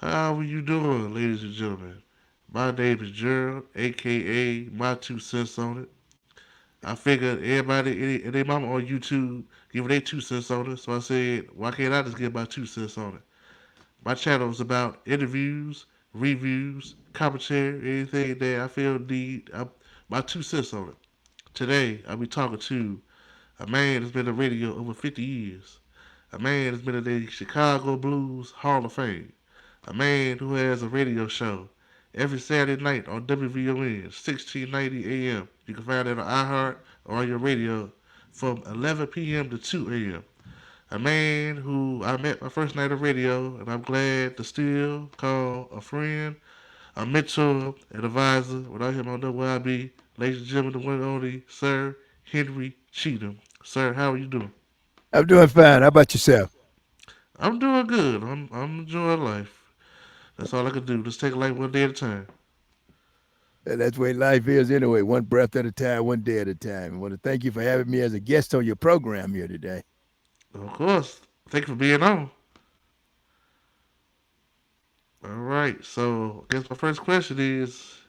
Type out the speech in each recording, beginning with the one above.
How are you doing, ladies and gentlemen? My name is Gerald, aka My Two Cents on It. I figured everybody and their mama on YouTube giving their 2 cents on it, so I said, why can't I just give my 2 cents on it? My channel is about interviews, reviews, commentary, anything that I feel my 2 cents on it. Today, I'll be talking to a man that's been in radio over 50 years. A man that's been in the Chicago Blues Hall of Fame. A man who has a radio show every Saturday night on WVON, 1690 AM. You can find it on iHeart or on your radio from 11 p.m. to 2 a.m. A man who I met my first night of radio, and I'm glad to still call a friend, a mentor, an advisor. Without him, I don't know where I'd be. Ladies and gentlemen, the one and only Sir Henry Cheatum. Sir, how are you doing? I'm doing fine. How about yourself? I'm doing good. I'm enjoying life. That's all I can do. Just take life one day at a time. That's the way life is anyway, one breath at a time, one day at a time. I want to thank you for having me as a guest on your program here today. Of course. Thank you for being on. All right. So I guess my first question is,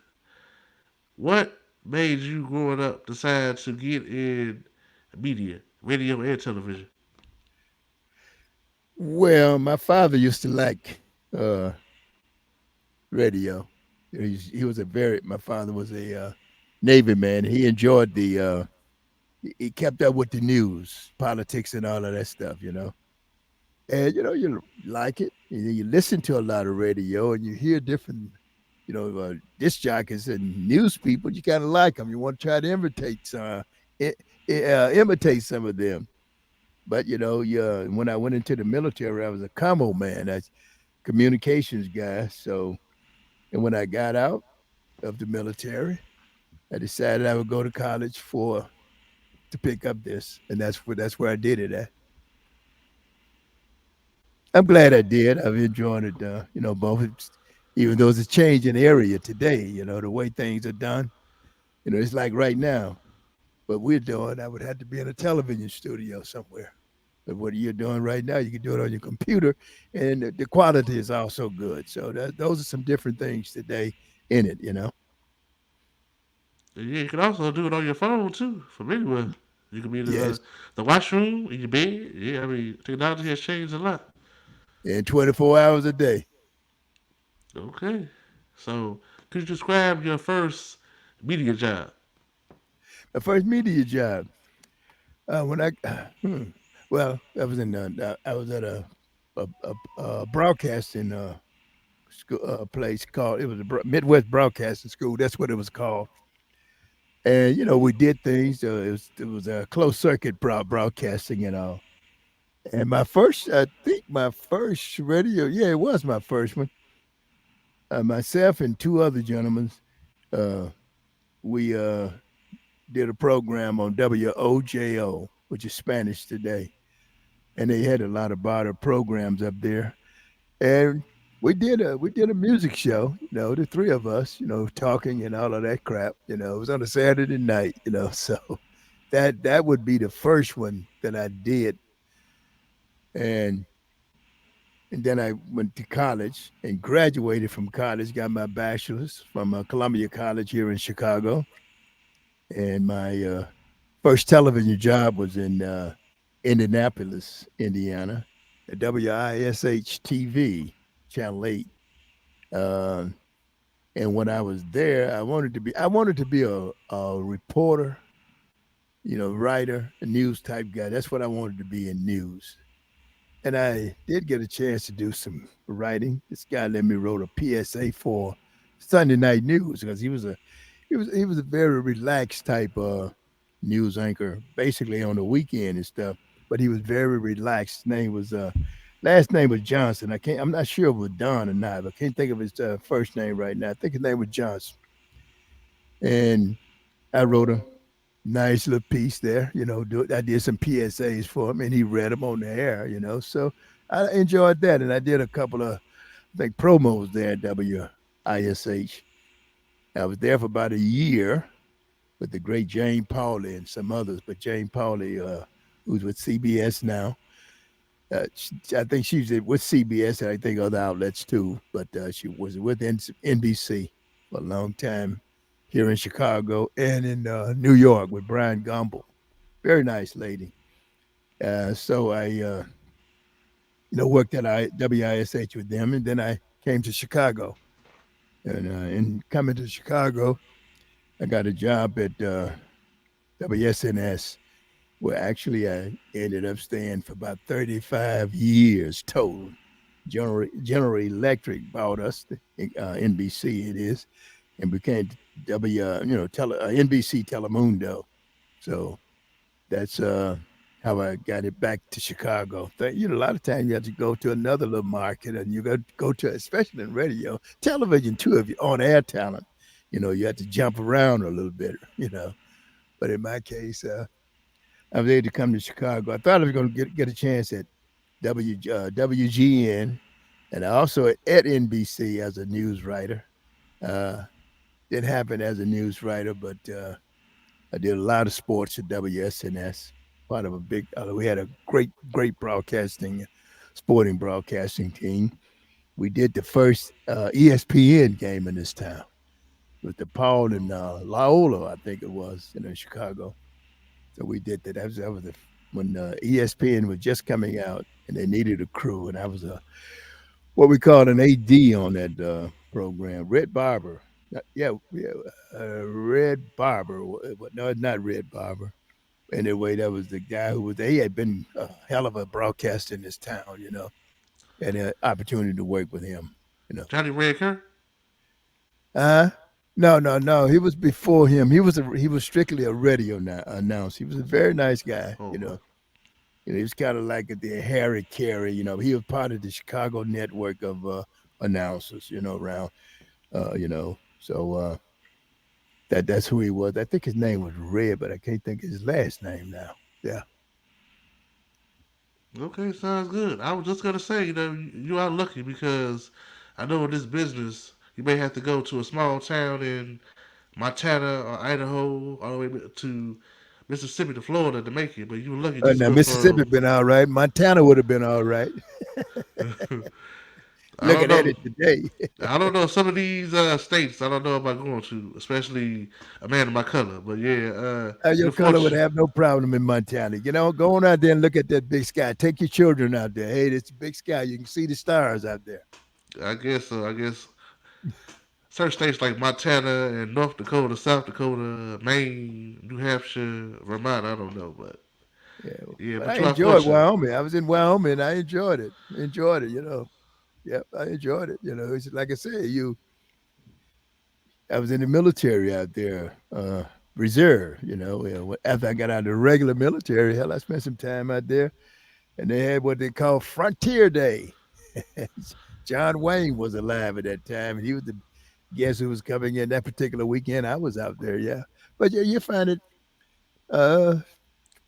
what made you growing up decide to get in media, radio and television? Well, my father used to like uh, radio. He was a very, my father was a Navy man. He enjoyed he kept up with the news, politics, and all of that stuff. And, you like it. You listen to a lot of radio and you hear different disc jockeys and news people. You kind of like them. You want to try to imitate some of them. But when I went into the military, I was a commo man, that's communications guy. So, and when I got out of the military, I decided I would go to college for to pick up this, and that's where I did it at. I'm glad I did. I've enjoyed it. Both. Even though it's a change in area today, the way things are done. It's like right now, what we're doing, I would have to be in a television studio somewhere. But what you're doing right now, you can do it on your computer, and the quality is also good. So those are some different things today in it. And yeah, you can also do it on your phone too, from anywhere. You can be in Yes, the washroom, in your bed. Yeah, I mean, technology has changed a lot. and 24 hours a day. Okay. So, could you describe your first media job? My first media job, when hmm, well, I was I was at a broadcasting school, place called, it was a Midwest Broadcasting School. That's what it was called. And we did things. It was a closed circuit broadcasting and all. And I think my first radio, yeah, it was my first one. Myself and two other gentlemen, uh, we did a program on WOJO, which is Spanish today, and they had a lot of barter programs up there. And we did a music show, the three of us, talking and all of that crap. It was on a Saturday night, so that would be the first one that I did. And and then I went to college and graduated from college, got my bachelor's from Columbia College here in Chicago. And my first television job was in Indianapolis, Indiana, at WISH TV, Channel 8. Uh, and when I was there, I wanted to be a reporter, writer, a news type guy. That's what I wanted to be in news. And I did get a chance to do some writing. This guy let me wrote a PSA for Sunday Night News because he was a very relaxed type news anchor, basically on the weekend and stuff. But he was very relaxed. His name was last name was Johnson. I'm not sure if it was Don or not. But I can't think of his first name right now. I think his name was Johnson. And I wrote a nice little piece there. I did some PSAs for him, and he read them on the air. So I enjoyed that, and I did a couple of, I think, promos there at WISH. I was there for about a year with the great Jane Pauley and some others, but Jane Pauley, who's with CBS now, I think she was with CBS and I think other outlets too, but she was with NBC for a long time here in Chicago and in New York with Brian Gumble. Very nice lady. So I, worked at WISH with them, and then I came to Chicago. And in coming to Chicago, I got a job at WSNS, where actually I ended up staying for about 35 years total. General Electric bought us, NBC it is, and became NBC Telemundo. So that's how I got it back to Chicago. A lot of times you have to go to another little market, and you go to, especially in radio, television too. If you're on air talent, you have to jump around a little bit. But in my case, I was able to come to Chicago. I thought I was going to get a chance at WGN, and also at NBC as a news writer. Uh, didn't happen as a news writer, but I did a lot of sports at WSNS. Part of a big, we had a great sporting broadcasting team. We did the first ESPN game in this town with the Paul and Laola, I think it was, in Chicago. So we did that. When ESPN was just coming out and they needed a crew, and I was what we called an AD on that program. Red Barber. Red Barber. No, it's not Red Barber. Anyway, that was the guy he had been a hell of a broadcaster in this town, and an opportunity to work with him, you know. Johnny Redker? Uh no, no, no. He was before him. He was strictly a radio announcer. He was a very nice guy, Oh, okay. He was kind of like the Harry Carey, He was part of the Chicago network of announcers, around, So that's who he was. I think his name was Red, but I can't think of his last name now. Yeah. Okay, sounds good. I was just gonna say, you are lucky because I know in this business you may have to go to a small town in Montana or Idaho all the way to Mississippi to Florida to make it, but you were lucky just Now go Mississippi from. been all right. Montana would have been all right. I don't Looking at know. it today. I don't know some of these states. I don't know about going to, especially a man of my color. But yeah, Your you're color would fortunate. have no problem in Montana. Go on out there and look at that big sky. Take your children out there. Hey, it's a big sky. You can see the stars out there. I guess so. I guess certain states like Montana and North Dakota, South Dakota, Maine, New Hampshire, Vermont. I don't know, but Yeah, yeah, but but I you are enjoyed fortunate. Wyoming. I was in Wyoming. I enjoyed it. Enjoyed it. Yep, I enjoyed it. It's like I said, I was in the military out there, reserve. After I got out of the regular military, hell, I spent some time out there, and they had what they call Frontier Day. John Wayne was alive at that time, and he was the guest who was coming in that particular weekend. I was out there, yeah. But yeah, you find it uh,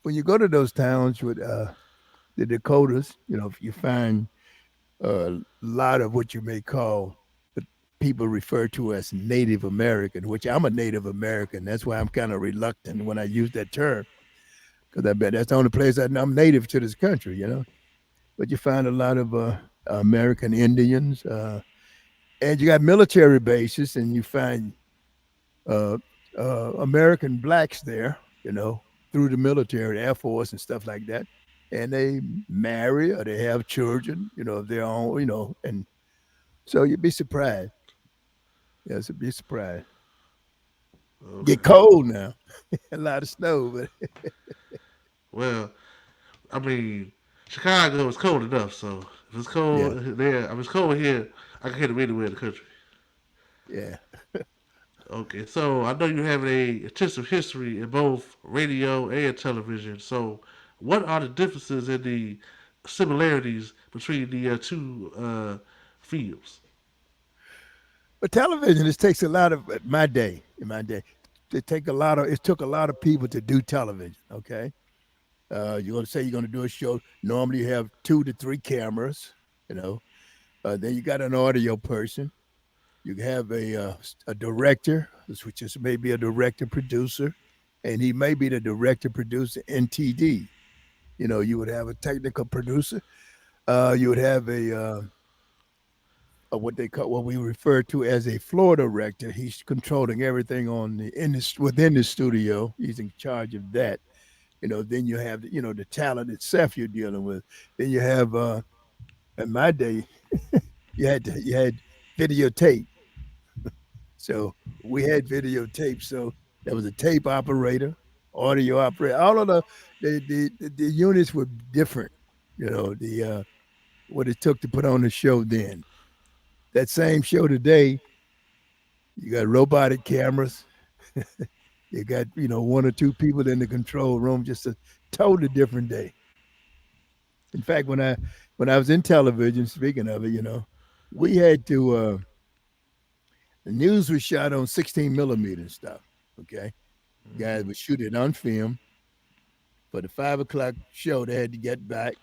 when you go to those towns with the Dakotas. You find a lot of what you may call the people refer to as Native American, which I'm a Native American. That's why I'm kind of reluctant when I use that term because I bet that's the only place I'm native to this country. But you find a lot of American Indians, and you got military bases, and you find uh, American blacks there, through the military, Air Force, and stuff like that. And they marry or they have children, of their own, and so you'd be surprised. Yes, you'd be surprised. Get Okay. cold now, a lot of snow, but Well, I mean, Chicago is cold enough, so if it's yeah, cold there, if it's cold here, I can hit it anywhere in the country. yeah. Okay, so I know you have a extensive history in both radio and television. So, what are the differences and the similarities between the two fields? But television, it takes a lot of in my day, it took a lot of people to do television. Okay, you're going to say you're going to do a show. Normally, you have 2 to 3 cameras. You know, then you got an audio person. You have a director, which is maybe a director producer, and he may be the director producer in TD. You would have a technical producer. You would have what they call what we refer to as a floor director. He's controlling everything on within the studio. He's in charge of that. Then you have the talent itself you're dealing with. Then you have in my day you had videotape. So we had videotape. So there was a tape operator, audio operator. All of the units were different. The what it took to put on the show then. That same show today, you got robotic cameras. You got one or two people in the control room. Just a totally different day. In fact, when I was in television, speaking of it, we had to. The news was shot on 16 millimeter stuff. Okay, Mm-hmm. guys would shoot it on film for the 5 o'clock show. They had to get back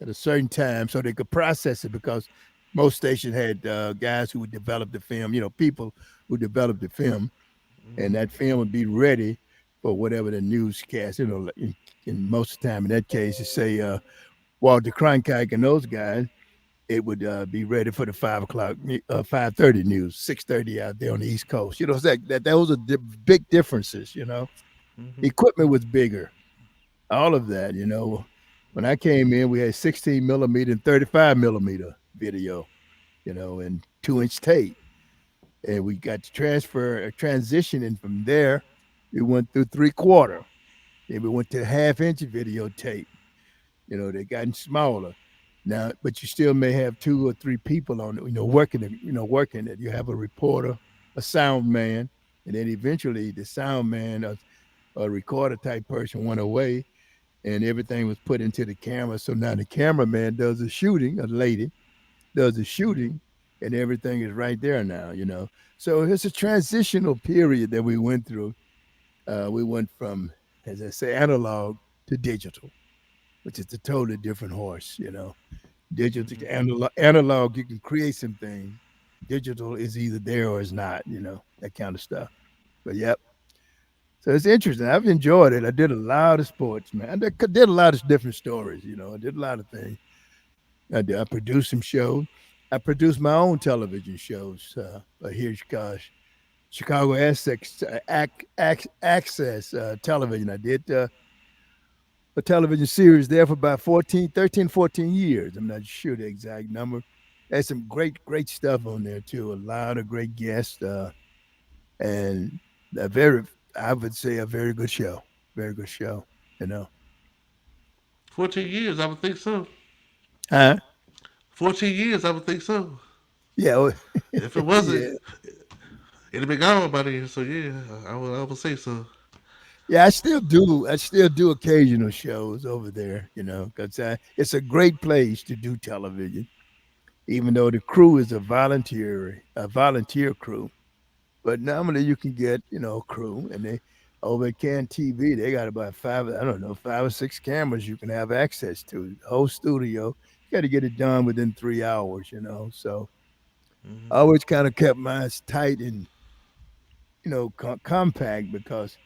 at a certain time so they could process it because most stations had guys who would develop the film. People who developed the film, and Mm-hmm. that film would be ready for whatever the newscast. In most of the time, in that case, you say Walter Cronkite and those guys, it would be ready for the 5 o'clock, 5:30 news, 6:30 out there on the East Coast. So that those are big differences. Mm-hmm. Equipment was bigger, all of that. When I came in, we had 16 millimeter and 35 millimeter video, and 2-inch tape, and we got to transition, and from there, we went through 3/4. Then we went to half-inch videotape. They gotten smaller now, but you still may have 2 or 3 people on it. Working it. You have a reporter, a sound man, and then eventually the sound man, a recorder type person, went away, and everything was put into the camera. So now the cameraman does the shooting. A lady does the shooting, and everything is right there now. So it's a transitional period that we went through. We went from, as I say, analog to digital, which is a totally different horse. Digital Mm-hmm. to analog, you can create some things. Digital is either there or it's not. That kind of stuff. But yep. So it's interesting. I've enjoyed it. I did a lot of sports, man. I did a lot of different stories. I did a lot of things. I produced some shows. I produced my own television shows here, Chicago Access Television. I did a television series there for about 13, 14 years. I'm not sure the exact number. Had some great stuff on there too. A lot of great guests, and a very, I would say, a very good show. Very good show. You know. 14 years, I would think so. Huh? 14 years, I would think so. Yeah. If it wasn't, Yeah. it'd be gone by then. So yeah, I would say so. Yeah, I still do. I still do occasional shows over there, because it's a great place to do television. Even though the crew is a volunteer crew, but normally you can get a crew, and they over at Can TV they got about five, I don't know, 5 or 6 cameras you can have access to. The whole studio, you got to get it done within 3 hours. So I Mm-hmm. always kind of kept mine tight and compact because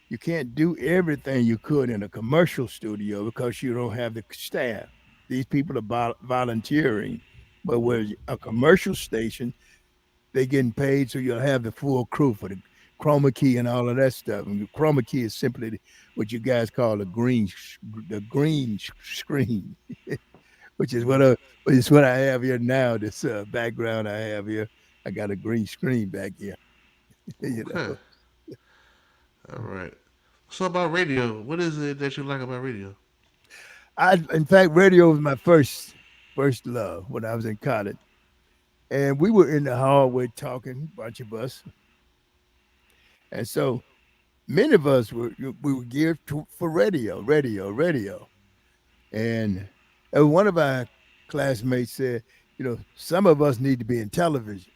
you can't do everything you could in a commercial studio because you don't have the staff. These people are volunteering, but where a commercial station, they getting paid, so you'll have the full crew for the chroma key and all of that stuff. And the chroma key is simply what you guys call the green screen, which is Mm-hmm. what I have here now. This background I have here, I got a green screen back here. you Okay. know. All right. So about radio, what is it that you like about radio? In fact, radio was my first love when I was in college, and we were in the hallway talking, a bunch of us, and so many of us we were geared for radio, and one of our classmates said, some of us need to be in television,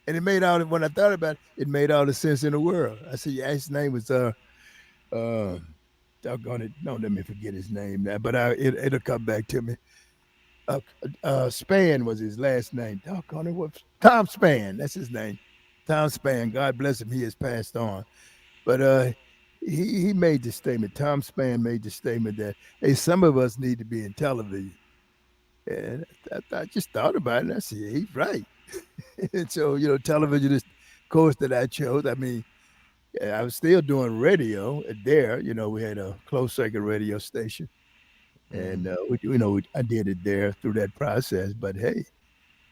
and it made all. When I thought about it, it made all the sense in the world. I said, yeah, his name was uh, doggone it, don't let me forget his name now, but it'll come back to me. uh, Span was his last name. Doggone it, what? Tom Span. That's his name. Tom Span. God bless him. He has passed on. But he made the statement. Tom Span made the statement that hey, some of us need to be in television. And I just thought about it, and I said, yeah, he's right. And so, television is the course that I chose. I mean, I was still doing radio there. We had a closed circuit radio station, and Mm-hmm. I did it there through that process. But hey,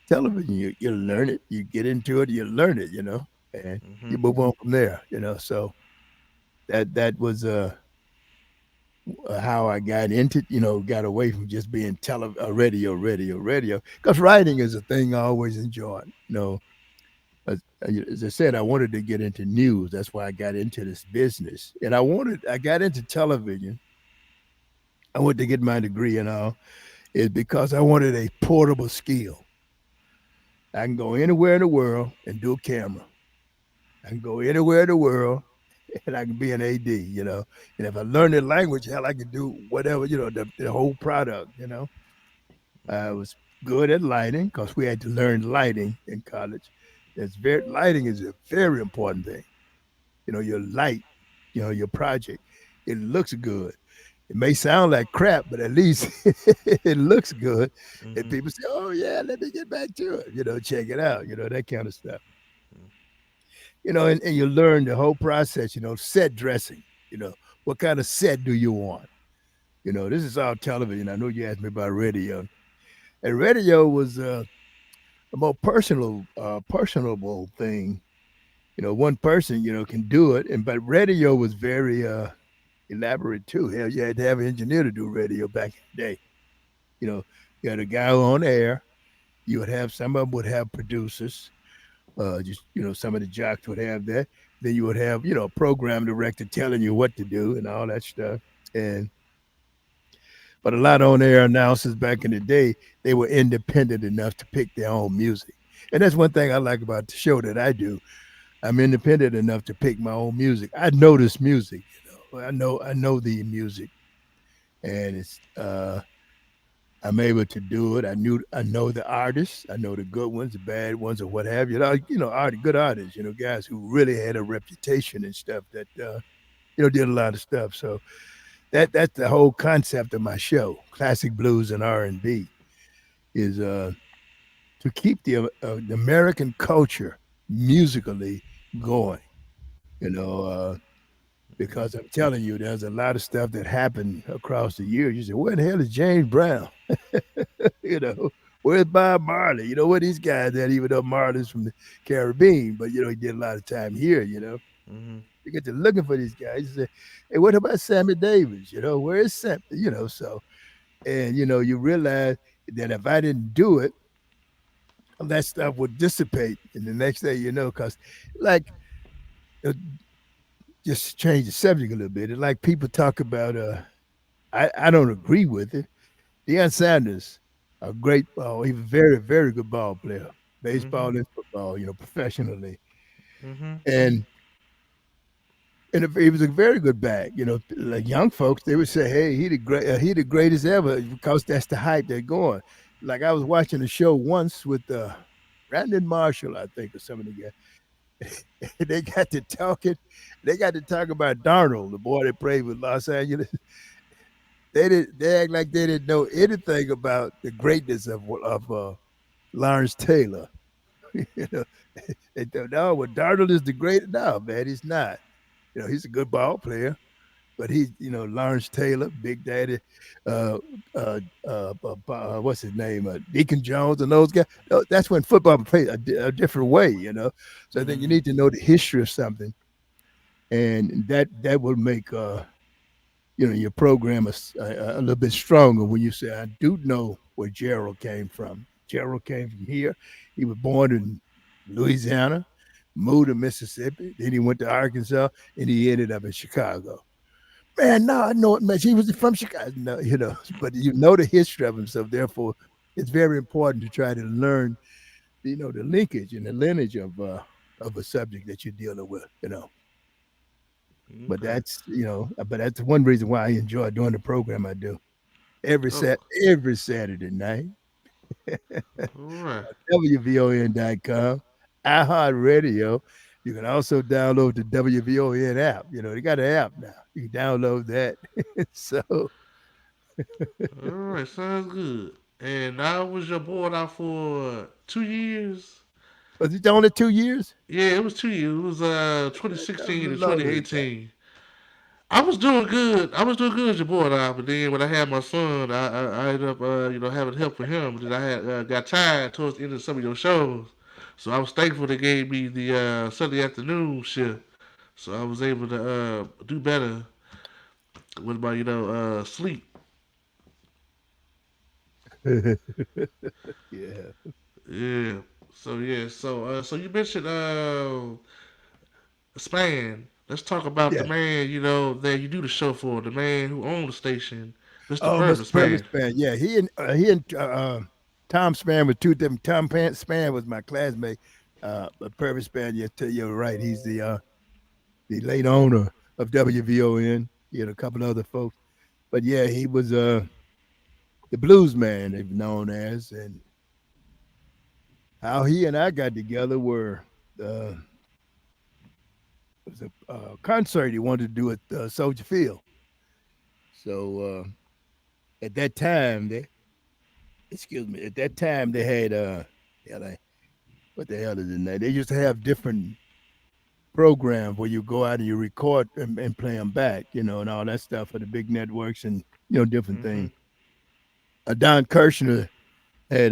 television, you learn it, you get into it, you learn it, and you Mm-hmm. move on from there. So that was how I got into, got away from just being radio. Because writing is a thing I always enjoyed. As I said, I wanted to get into news. That's why I got into this business, and I got into television. I went to get my degree and all, is because I wanted a portable skill. I can go anywhere in the world and do a camera. I can go anywhere in the world and I can be an AD, And if I learn the language, hell, I can do whatever, the whole product. I was good at lighting because we had to learn lighting in college. Lighting is a very important thing. Your light, your project, it looks good. It may sound like crap, but at least it looks good. And Mm-hmm. people say, oh, yeah, let me get back to it, check it out, that kind of stuff. And you learn the whole process, set dressing, what kind of set do you want? This is all television. I know you asked me about radio. And radio was a more personable thing. One person, can do it. But radio was very elaborate too. Hell, you had to have an engineer to do radio back in the day. You know, you had a guy on air. You would have some of them would have producers. Just some of the jocks would have that. Then you would have a program director telling you what to do and all that stuff. And but a lot of on air announcers back in the day, they were independent enough to pick their own music. And that's one thing I like about the show that I do. I'm independent enough to pick my own music. I know this music, I know the music, and I'm able to do it. I know the artists. I know the good ones, the bad ones, or what have you. Good artists. Guys who really had a reputation and stuff that did a lot of stuff. So that's the whole concept of my show, classic blues and R&B, is to keep the American culture musically going. You know, uh, because I'm telling you, there's a lot of stuff that happened across the years. You say, where the hell is James Brown? Where's Bob Marley? Where these guys at, even though Marley's from the Caribbean, but he did a lot of time here. Mm-hmm. You get to looking for these guys. You say, hey, what about Sammy Davis? Where is Sam? So and you realize that if I didn't do it, that stuff would dissipate. And the next day, because like uh, just change the subject a little bit. And like people talk about I don't agree with it. Deion Sanders, a great ball, he's a very, very good ball player, Mm-hmm. baseball and football, professionally. Mm-hmm. And he was a very good back. Like young folks, they would say, "Hey, he the greatest ever," because that's the hype they're going. Like I was watching a show once with Brandon Marshall, I think, or some of the guys. they got to talking. They got to talk about Darnold, the boy that played with Los Angeles. They act like they didn't know anything about the greatness of Lawrence Taylor. you know, they thought, no, well, Darnold is the greatest. No, man, he's not. He's a good ball player, but he's Lawrence Taylor, Big Daddy, uh, what's his name, Deacon Jones, and those guys. That's when football played a different way. So I think you Mm-hmm. need to know the history of something, and that will make your program a little bit stronger when you say, I do know where Gerald came from. Gerald came from here. He was born in Louisiana, moved to Mississippi, then he went to Arkansas, and he ended up in Chicago. Man, no, I know it, man. He was from Chicago. No, but you know the history of him. So therefore, it's very important to try to learn, the linkage and the lineage of a subject that you're dealing with. But Okay. that's one reason why I enjoy doing the program I do Oh, every Saturday night. all right. WVON.com, iHeartRadio. You can also download the WVON app. They got an app now. You can download that. So All right. Sounds good. and I was your boy out for 2 years. Was it only 2 years? Yeah, it was 2 years. It was That was a 2016 to little longer than that. 2018. I was doing good. I was doing good as your boy now, but then when I had my son, I ended up having help for him. But then I had got tired towards the end of some of your shows, so I was thankful they gave me the Sunday afternoon shift, so I was able to do better with my sleep. Yeah. Yeah. So you mentioned Span. Let's talk about the Yeah. man that you do the show for, the man who owned the station, Mr. Oh, Mr. Purvis Purvis Span. Span. Yeah, he and Tom Span were two different. Span was my classmate. But Purvis Span, you're right. He's the late owner of WVON. He had a couple other folks, but yeah, he was the blues man, they've known as, and how he and I got together were uh, it was a concert he wanted to do at Soldier Field. So at that time, at that time they had like, what the hell is it now? They used to have different programs where you go out and you record and play them back, and all that stuff for the big networks and different Mm-hmm. things. Don Kirshner had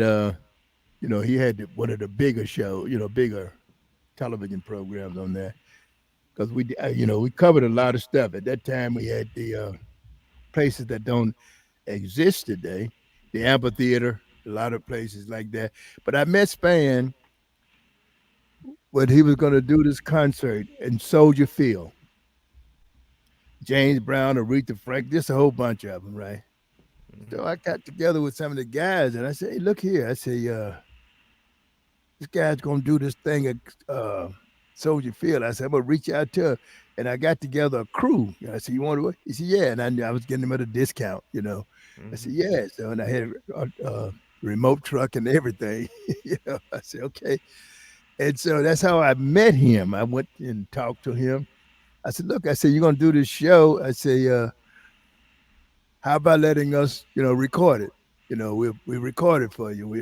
he had one of the bigger show, bigger television programs on there because we covered a lot of stuff. At that time, we had the places that don't exist today, the amphitheater, a lot of places like that. But I met Span when he was going to do this concert in Soldier Field. James Brown, Aretha Frank, just a whole bunch of them, right? So I got together with some of the guys and I said, "Hey, look here." I say, this guy's gonna do this thing at Soldier Field. I said, I'm gonna reach out to her. And I got together a crew. I said, you want to? He said, yeah. And I knew I was getting him at a discount. I said, Mm-hmm. yeah. So and I had a remote truck and everything. I said, okay. And so that's how I met him. I went and talked to him. I said, look, I said, you're gonna do this show. I say, how about letting us, record it? We record it for you. We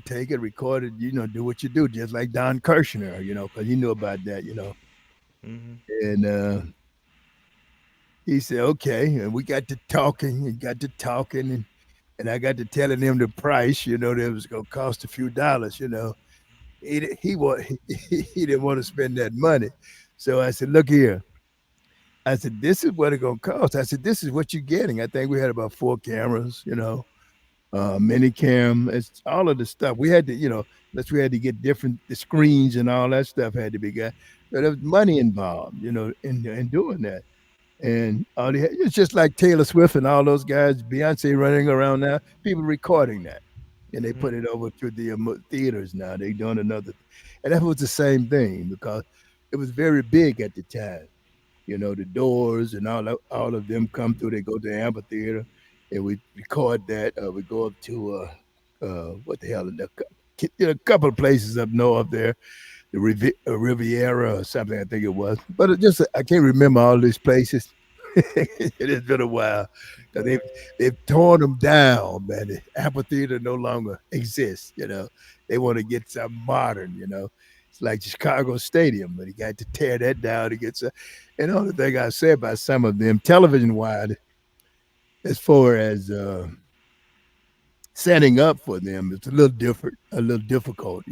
take it, record it, do what you do, just like Don Kirshner, because he knew about that. Mm-hmm. And he said, okay. And we got to talking and and I got to telling him the price, that was going to cost a few dollars. He didn't want to spend that money. So I said, look here. I said, this is what it's going to cost. I said, this is what you're getting. I think we had about 4 cameras, minicam, it's all of the stuff. We had to, unless we had to get different the screens and all that stuff had to be got. But there was money involved, in doing that. And it's just like Taylor Swift and all those guys, Beyonce running around now, people recording that. And they Mm-hmm. put it over to the theaters now. They doing another, and that was the same thing because it was very big at the time. The doors and all of them come through. They go to the amphitheater, and we record that. We go up to what the hell? A couple of places up north there, the Riviera or something. I think it was, but I can't remember all these places. It has been a while because they've torn them down, man. The amphitheater no longer exists. They want to get something modern. It's like Chicago Stadium, but he got to tear that down to get some. And the only thing I say about some of them, television wide, as far as setting up for them, it's a little different, a little difficult.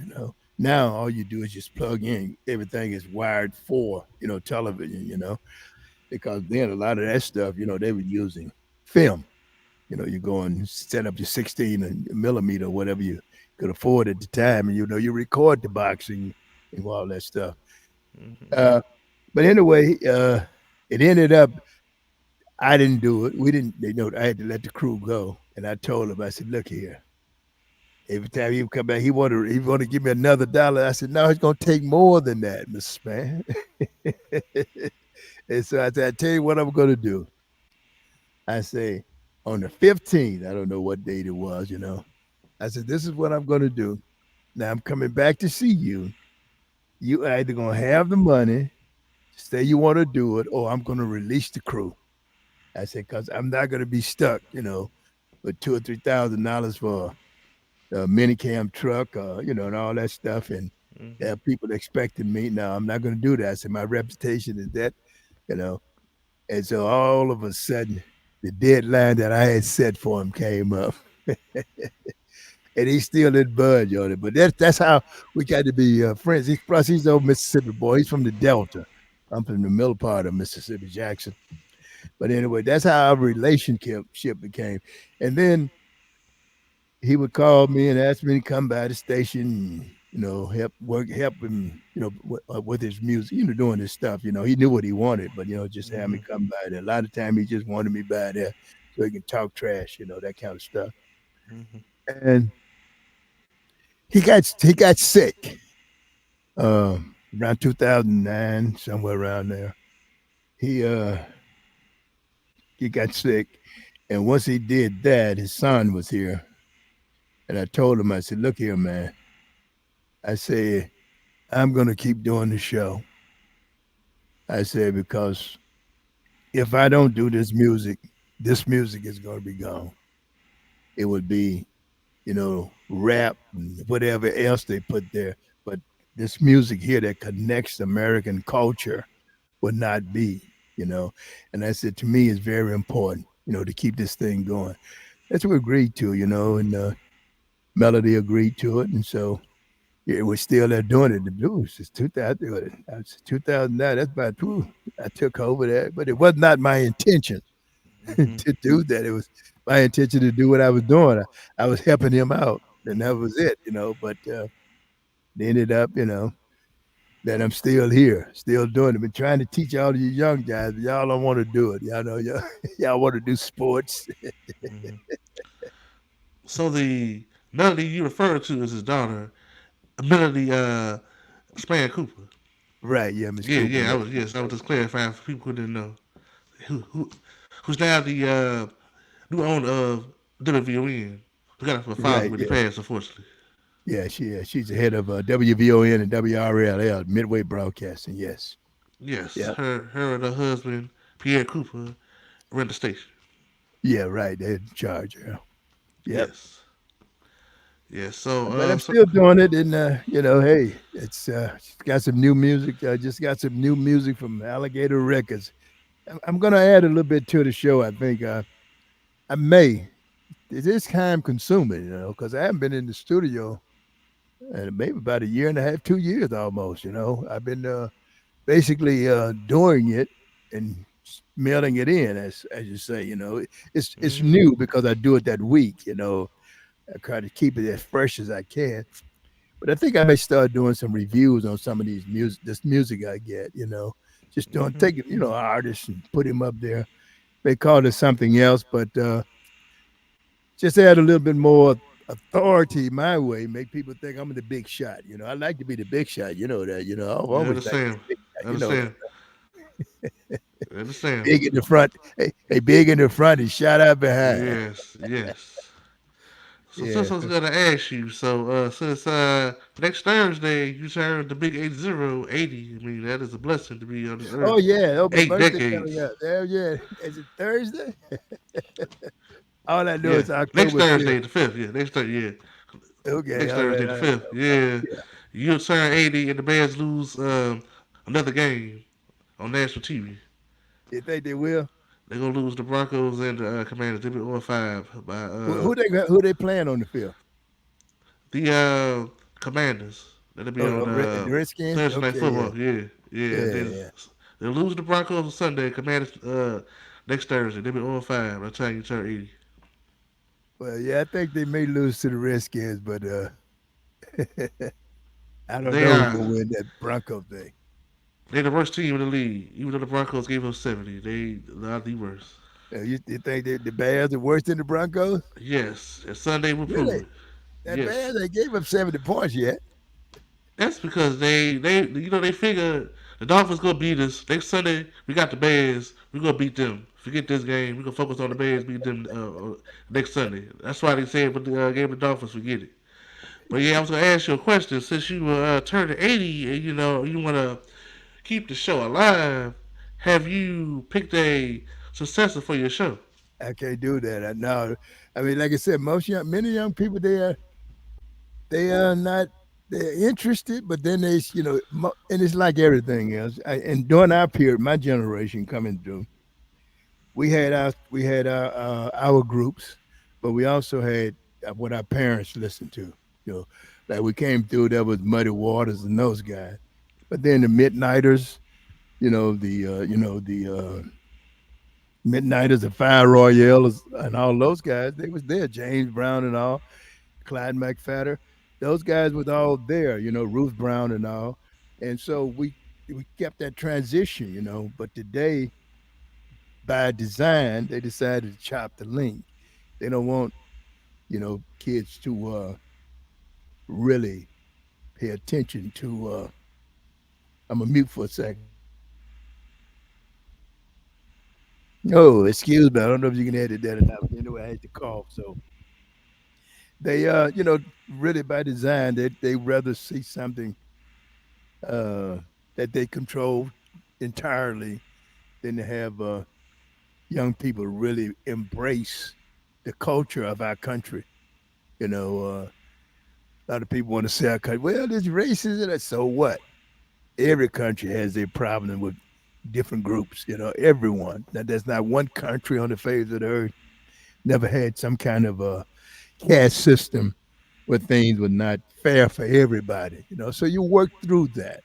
Now all you do is just plug in. Everything is wired for television. Because then a lot of that stuff, they were using film. You go and set up your 16 millimeter, whatever you could afford at the time, and you record the boxing and all that stuff. Mm-hmm. Uh, but anyway, it ended up I didn't do it. We didn't. I had to let the crew go, and I told him. I said, "Look here. Every time he would come back, he wanted to give me another dollar." I said, "No, it's gonna take more than that, Mrs. Man." And so I said, "I tell you what I'm gonna do." I say, on the 15th, I don't know what date it was. I said, "This is what I'm gonna do. Now I'm coming back to see you. You either gonna have the money, say you want to do it, or I'm gonna release the crew." I said, "Cause I'm not gonna be stuck, with $2 or $3,000 for a minicam truck, and all that stuff. And Mm-hmm. people expecting me. No, I'm not going to do that. I said my reputation is that, you know. And so all of a sudden, the deadline that I had set for him came up, and he still didn't budge on it. But that's how we got to be friends. He's an old Mississippi boy. He's from the Delta. I'm from the middle part of Mississippi, Jackson. But anyway, that's how our relationship became. And then he would call me and ask me to come by the station, and, help him, with his music, doing his stuff. He knew what he wanted, but just have me Mm-hmm. come by there. A lot of time he just wanted me by there so he can talk trash, that kind of stuff. Mm-hmm. And he got sick around 2009, somewhere around there. He uh he got sick, and once he did that, his son was here, and I told him, I said, "Look here, man." I said, "I'm gonna keep doing the show." I said, "Because if I don't do this music is gonna be gone. It would be, rap and whatever else they put there, but this music here that connects American culture would not be, you know." And I said, to me, it's very important, to keep this thing going. That's what we agreed to, and Melody agreed to it. And so yeah, we're still there doing it. The blues is 2000. That's 2009. That's about two. I took over that, but it was not my intention Mm-hmm. to do that. It was my intention to do what I was doing. I was helping him out, and that was it, But it ended up, that I'm still here, still doing it. Been trying to teach all of you young guys, but y'all don't want to do it. Y'all know y'all want to do sports. Mm-hmm. So the Melody you referred to is his daughter, Melody Span Cooper. Right, yeah, Miss Yeah, Cooper. yeah. Yeah, I was just clarifying for people who didn't know who's now the new owner of WVON. We got her father right, when he yeah. passed, unfortunately. Yeah, she's the head of WVON and WRLL, Midway Broadcasting. Yes. Yes, Yeah. her and her husband Pierre Cooper run the station. Yeah, right. They're in charge. Yeah. Yep. Yes, yes. So But I'm still doing it, and hey, it's got some new music. I just got some new music from Alligator Records. I'm gonna add a little bit to the show. I think I may. It is time consuming, because I haven't been in the studio and maybe about a year and a half, 2 years almost. I've been basically doing it and mailing it in, as you say. It's mm-hmm, new because I do it that week. I try to keep it as fresh as I can. But I think I may start doing some reviews on some of this music I get. Just doing mm-hmm, take artists and put him up there. They call it something else, but just add a little bit more authority my way, make people think I'm the big shot. I like to be the big shot. You know that. I've yeah, I always liked to understand. be the big shot. I You know that. understand. I understand. Big in the front. Hey, big in the front and shot out behind. Yes, yes. So Yeah. since I was gonna ask you, so since next Thursday you turn the big 80, I mean that is a blessing to be on this Oh earth. yeah. Oh, my Eight birthday coming decades. up. Hell yeah. Is it Thursday? All I know Yeah. is Next October 5th. Thursday the fifth. Yeah. Yeah. Okay. Next All right. Thursday All the right. fifth. Yeah. Yeah. You'll turn 80 and the Bears lose another game on national TV. You think they will? They're gonna lose the Broncos and the Commanders. They'll be on five by Who they playing on the field? the Commanders. That'll be on The Redskins. Thursday night Okay. Yeah. football. Yeah, yeah. Yeah. Yeah. They'll lose the Broncos on Sunday. Commanders next Thursday. They'll be on five by the time you turn 80. Well, yeah. I think they may lose to the Redskins, but I don't They know who's are gonna win that Bronco thing. they the worst team in the league. Even though the Broncos gave up 70, they are the worst. You think the Bears are worse than the Broncos? Yes, and Sunday will prove Really? it. That Yes, Bears they gave up 70 points yet. that's because they figure the Dolphins gonna beat us next Sunday. We got the Bears. We gonna beat them. Forget this game. We gonna focus on the Bears. Beat them next Sunday. That's why they said with the game of the Dolphins. Forget it. But yeah, I was gonna ask you a question. Since you turning 80 and you wanna keep the show alive, have you picked a successor for your show? I can't do that. No, I mean, like I said, many young people they are not they're interested, but then and it's like everything else. And during our period, my generation coming through, we had our groups, but we also had what our parents listened to. You know, like we came through, there was Muddy Waters and those guys, but then the Midnighters, the Midnighters, the Fire Royales, and all those guys, they was there. James Brown and all, Clyde McFadder, those guys was all there. Ruth Brown and all, and so we kept that transition. But today, by design, they decided to chop the link. They don't want kids to really pay attention to. I'm a mute for a second. Oh, excuse me. I don't know if you can edit that or not. But anyway, I had to cough. So they, really by design, they rather see something uh, that they control entirely than to have young people really embrace the culture of our country. A lot of people want to say our country, well, there's racism. So what? Every country has their problem with different groups. Everyone. Now, there's not one country on the face of the earth never had some kind of a caste system where things were not fair for everybody. So you work through that,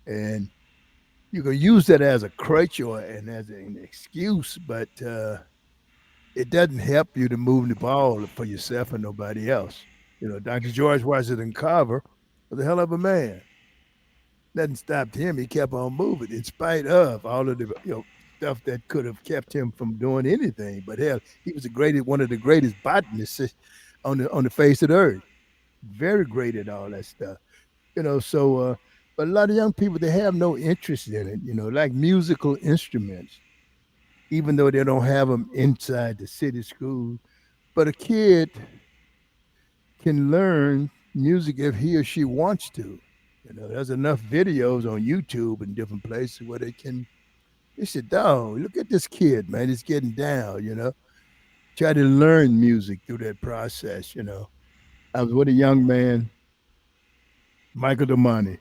and you can use that as a crutch or and as an excuse, but it doesn't help you to move the ball for yourself and nobody else. Dr. George Washington Carver was a hell of a man. Nothing stopped him. He kept on moving in spite of all of the stuff that could have kept him from doing anything. But hell, he was one of the greatest botanists on the face of the earth. Very great at all that stuff. But a lot of young people they have no interest in it. Like musical instruments, even though they don't have them inside the city school. But a kid can learn music if he or she wants to. There's enough videos on YouTube and different places where they sit down, look at this kid, man, he's getting down. Try to learn music through that process. I was with a young man, Michael Damani.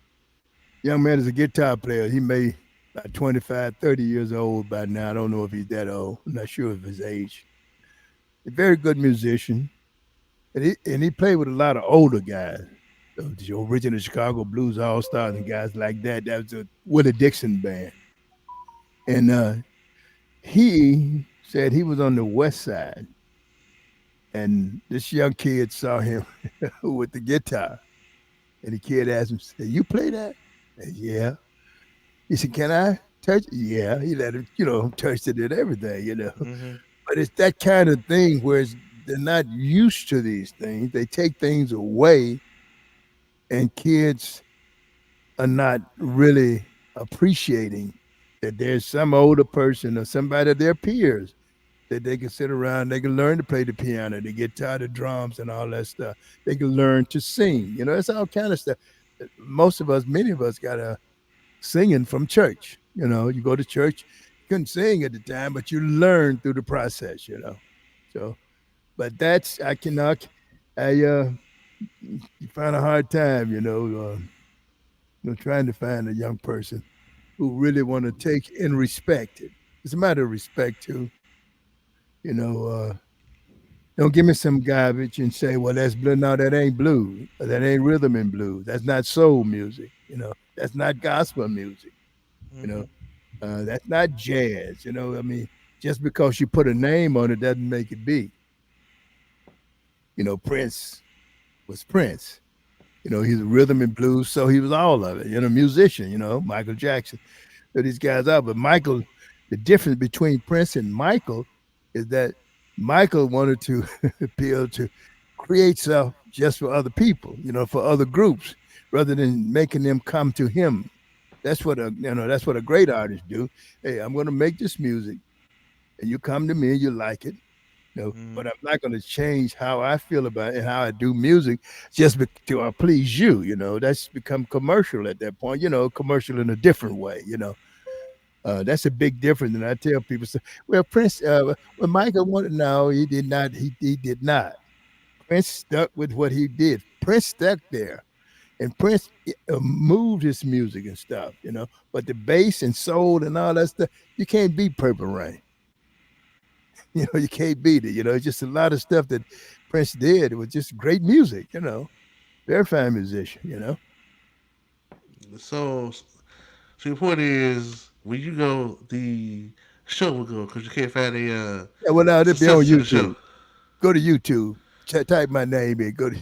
Young man is a guitar player. He may about 25, 30 years old by now. I don't know if he's that old. I'm not sure of his age. A very good musician. And he played with a lot of older guys. The original Chicago Blues All Stars and guys like that. That was a Willie Dixon band. And he said he was on the west side. And this young kid saw him with the guitar. And the kid asked him, said, you play that? Said, yeah. He said, can I touch it? Yeah. He let him, touch it and everything. Mm-hmm. But it's that kind of thing where they're not used to these things. They take things away, and kids are not really appreciating that there's some older person or somebody of their peers that they can sit around, they can learn to play the piano, the guitar, the drums, and all that stuff. They can learn to sing. It's all kind of stuff. Many of us got a singing from church. You go to church, you couldn't sing at the time, but you learn through the process. So, but that's I cannot. You find a hard time, trying to find a young person who really want to take and respect it. It's a matter of respect too. You know, uh, don't give me some garbage and say, "Well, that's blue." No, that ain't blue. That ain't rhythm and blues. That's not soul music. That's not gospel music. You know, Mm-hmm. that's not jazz. I mean, just because you put a name on it doesn't make it be. Prince was Prince. He's a rhythm and blues, so he was all of it. Musician. Michael Jackson. So these guys are, but Michael. The difference between Prince and Michael is that Michael wanted to appeal to create stuff just for other people, for other groups, rather than making them come to him. That's what a great artist do. Hey, I'm going to make this music, and you come to me, and you like it, Mm-hmm. but I'm not going to change how I feel about it and how I do music just to please you. That's become commercial at that point. Commercial in a different way. That's a big difference. And I tell people, so, well, Prince, well, Michael wanted, no, he did not. He did not. Prince stuck with what he did. Prince stuck there. And Prince moved his music and stuff, you know. But the bass and soul and all that stuff, you can't beat Purple Rain. You know, you can't beat it. You know, it's just a lot of stuff that Prince did. It was just great music, you know. Very fine musician, you know. So, so your point is when you go, the show will go because you can't find a Yeah, well, now they'll be on successor to the show. YouTube. Go to YouTube. Type my name in. Go to.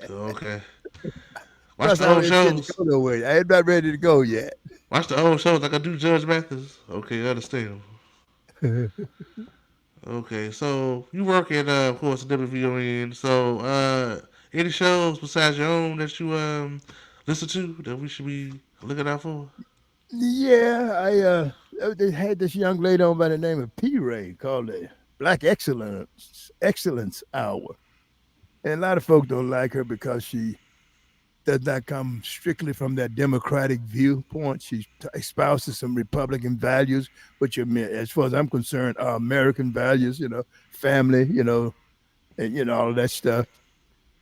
Okay. Watch Plus, the I old ain't ready to shows. go nowhere. I ain't not ready to go yet. Watch the old shows like I do Judge Mathis. Okay, I understand. Okay, so you work at, of course, WVON. So, any shows besides your own that you listen to that we should be looking out for? Yeah, they had this young lady on by the name of P. Ray called the Black Excellence Hour, and a lot of folks don't like her because she does not come strictly from that Democratic viewpoint. She espouses some Republican values, which are, as far as I'm concerned, are American values. You know, family. And all of that stuff.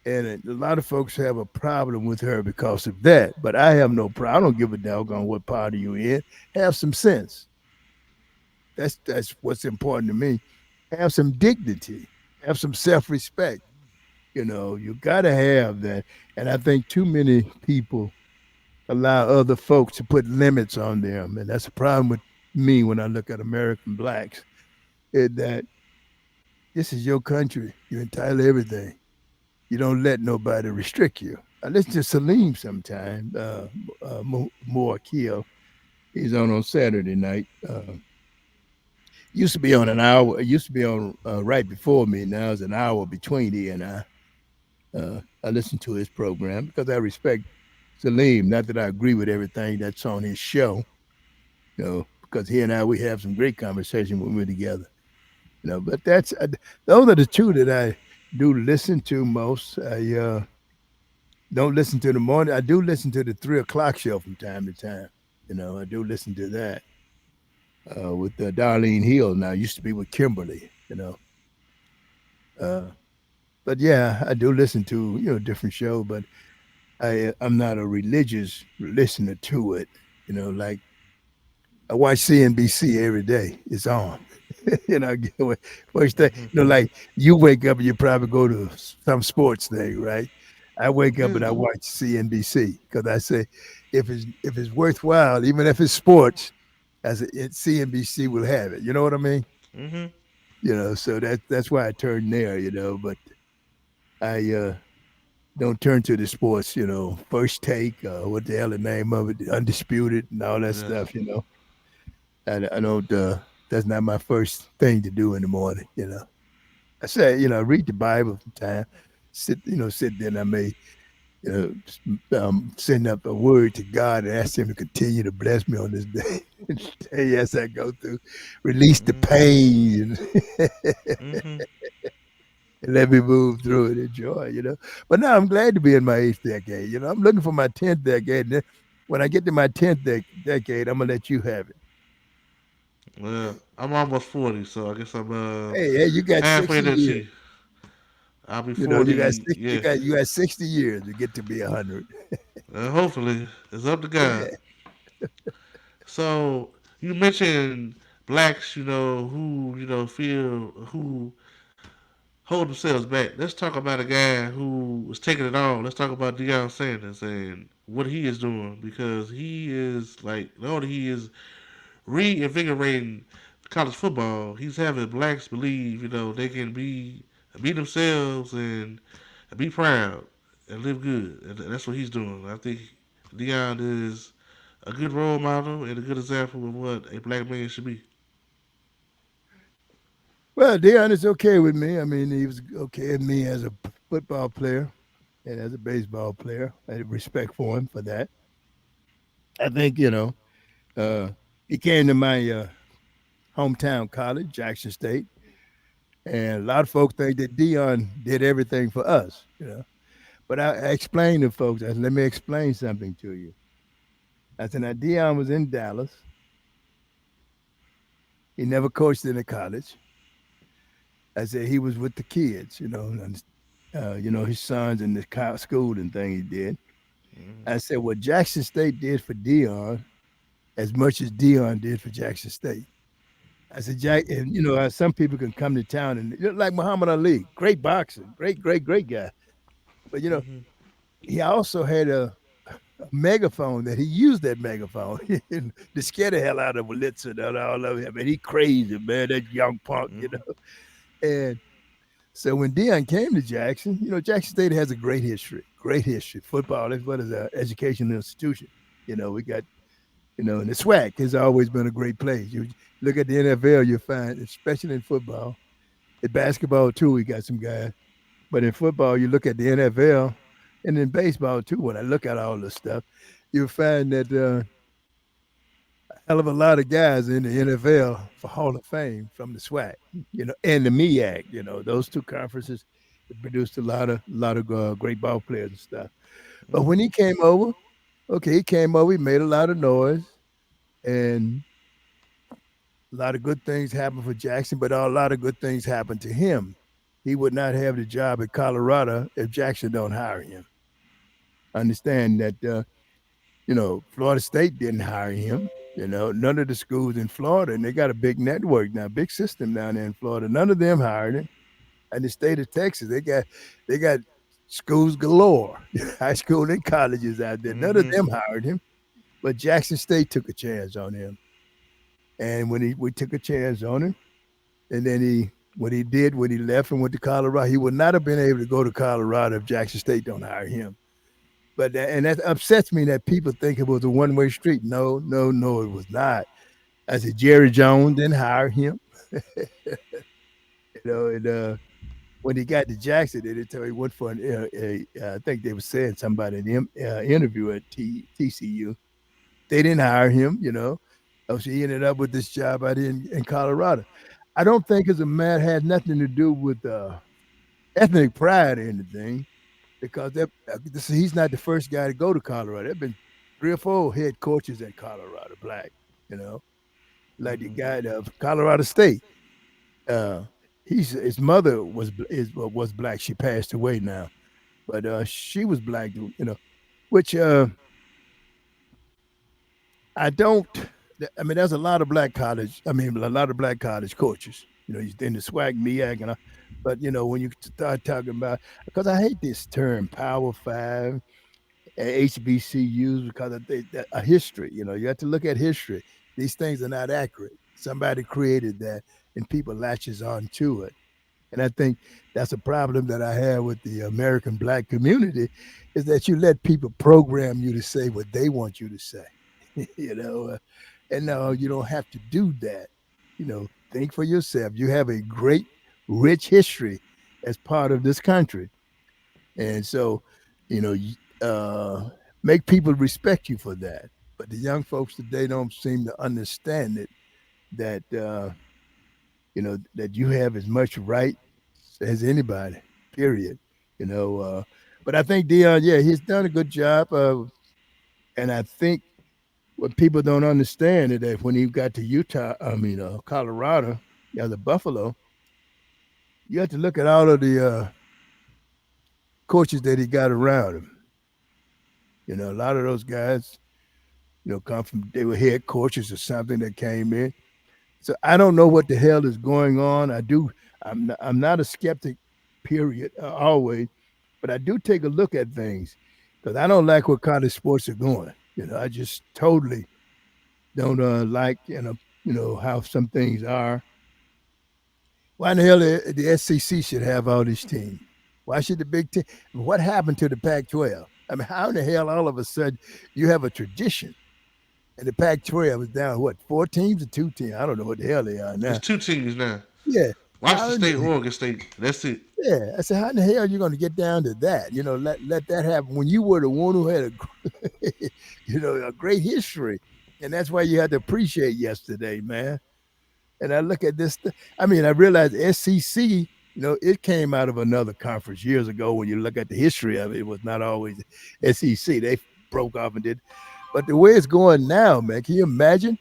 And a lot of folks have a problem with her because of that. But I have no problem. I don't give a doggone what party you're in. Have some sense. That's what's important to me. Have some dignity. Have some self-respect. You know, you got to have that. And I think too many people allow other folks to put limits on them. And that's a problem with me when I look at American blacks. Is that this is your country. You're entitled to everything. You don't let nobody restrict you. I listen to Salim sometime, Moore Kill. He's on Saturday night. Used to be on an hour. It used to be on right before me. Now it's an hour between he and I. I listen to his program because I respect Salim. Not that I agree with everything that's on his show, because he and I we have some great conversation when we're together. But those are the two that I do listen to most. I don't listen to the morning. I do listen to the 3 o'clock show from time to time. I do listen to that with Darlene Hill. Now used to be with Kimberly. Uh, but yeah, I do listen to different show. But I'm not a religious listener to it. Like I watch CNBC every day. It's on. First thing, like you wake up and you probably go to some sports thing, right? I wake up Yeah. and I watch CNBC because I say, if it's worthwhile, even if it's sports, CNBC will have it. You know what I mean? Mm-hmm. So that's why I turn there. But I don't turn to the sports. First take, what the hell the name of it, undisputed, and all that Yes. stuff. I don't. That's not my first thing to do in the morning. I say, read the Bible from time. Sit there and I may, send up a word to God and ask Him to continue to bless me on this day. Day as I go through, release the Mm-hmm. pain Mm-hmm. and let me move through it, enjoy. But now I'm glad to be in my eighth decade. I'm looking for my 10th decade. And then when I get to my 10th decade, I'm gonna let you have it. Well, I'm almost 40, so I guess I'm Hey, you got halfway 60 there years. too. I'll be You got 40. 60, Yeah. you got 60 years to get to be 100. Hopefully, it's up to God. Yeah. So you mentioned blacks, who feel who hold themselves back. Let's talk about a guy who was taking it all. Let's talk about Deion Sanders and what he is doing because he is like not only he is reinvigorating college football, he's having blacks believe they can be themselves and be proud and live good. And that's what he's doing. I think Deion is a good role model and a good example of what a black man should be. Well, Deion is okay with me. I mean, he was okay with me as a football player and as a baseball player. I have respect for him for that. I think, uh, he came to my hometown college, Jackson State, and a lot of folks think that Deion did everything for us. But I explained to folks, I said, let me explain something to you. I said, now Dion was in Dallas. He never coached in a college. I said he was with the kids, his sons in the school and thing he did. I said what Jackson State did for Dion as much as Dion did for Jackson State. I said Jack, and some people can come to town and like Muhammad Ali, great boxer, great guy. But he also had a megaphone that he used that megaphone to scare the hell out of Wurlitzer and all of him. I mean, he crazy, man, that young punk. And so when Dion came to Jackson, Jackson State has a great history. Great history. Football is what is an educational institution. We got, and the SWAC has always been a great place. You look at the NFL, you find, especially in football, in basketball too, we got some guys. But in football, you look at the NFL and in baseball too. When I look at all this stuff, you find that a hell of a lot of guys in the NFL for Hall of Fame from the SWAC, and the MEAC. Those two conferences produced a lot of great ball players and stuff. But when he came over, okay, he came over, he made a lot of noise, and a lot of good things happened for Jackson, but a lot of good things happened to him. He would not have the job at Colorado if Jackson don't hire him. Understand that Florida State didn't hire him. None of the schools in Florida, and they got a big network now, big system down there in Florida. None of them hired him. And the state of Texas, they got schools galore, high school and colleges out there. None of them hired him, but Jackson State took a chance on him. And when we took a chance on him, and then what he did when he left and went to Colorado, he would not have been able to go to Colorado if Jackson State don't hire him. And that upsets me that people think it was a one-way street. No, no, no, it was not. I said Jerry Jones didn't hire him. And when he got to Jackson, they didn't tell he went for I think they were saying somebody in the interview at TCU. They didn't hire him. So he ended up with this job out in Colorado. I don't think as a man had nothing to do with ethnic pride or anything, because he's not the first guy to go to Colorado. There've been 3 or 4 head coaches at Colorado, black, you know, like the guy of Colorado State. Uh, his mother was black. She passed away now, but she was black, which I don't. I mean, there's a lot of black college. I mean, a lot of black college coaches. He's in the SWAC, MEAC, but when you start talking about, because I hate this term Power Five, HBCUs, because of a history. You have to look at history. These things are not accurate. Somebody created that, and people latches on to it. And I think that's a problem that I have with the American black community, is that you let people program you to say what they want you to say. you know, uh, and no, you don't have to do that. Think for yourself. You have a great, rich history as part of this country, and so, make people respect you for that. But the young folks today don't seem to understand it. That that you have as much right as anybody. Period. You know. But I think Dion, yeah, he's done a good job. And I think what people don't understand is that when he got to Colorado, the Buffalo, you have to look at all of the coaches that he got around him. A lot of those guys, come from, they were head coaches or something that came in. So I don't know what the hell is going on. I'm not a skeptic, period, always, but I do take a look at things because I don't like where college sports are going. I just totally don't like, how some things are. Why in the hell the SEC should have all these teams? Why should the Big Ten? What happened to the Pac-12? I mean, how in the hell all of a sudden you have a tradition and the Pac-12 is down, what, 4 teams or 2 teams? I don't know what the hell they are It's now. 2 teams now. Yeah. How Washington in State, the, Oregon State. That's it. yeah. I said, how in the hell are you going to get down to that? Let that happen when you were the one who had a great history. And that's why you had to appreciate yesterday, man. And I look at this. I mean, I realized SEC, it came out of another conference years ago. When you look at the history of it, it was not always SEC. They broke off and did. But the way it's going now, man, can you imagine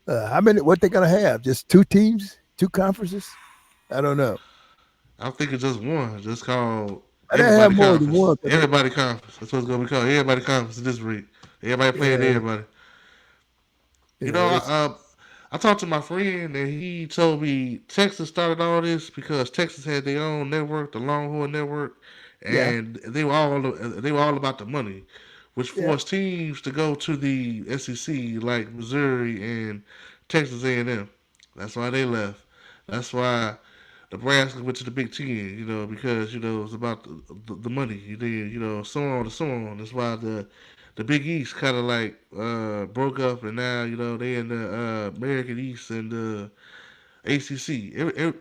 how many? What they're gonna have? Just two teams, two conferences? I don't know. I think it's just one, just called They have Everybody more than Conference. one, but they, Everybody Conference. That's what it's gonna be called. Everybody Conference this week. Everybody playing yeah, everybody. you You know, know, it's I talked to my friend and he told me Texas started all this because Texas had their own network, the Longhorn Network, yeah, and they were all about the money, which yeah, forced teams to go to the SEC like Missouri and Texas A&M. That's why they left. That's why Nebraska went to the Big Ten. You know, because it's about the money. So on and so on. That's why the Big East kind of like broke up, and now they in the American East and the ACC.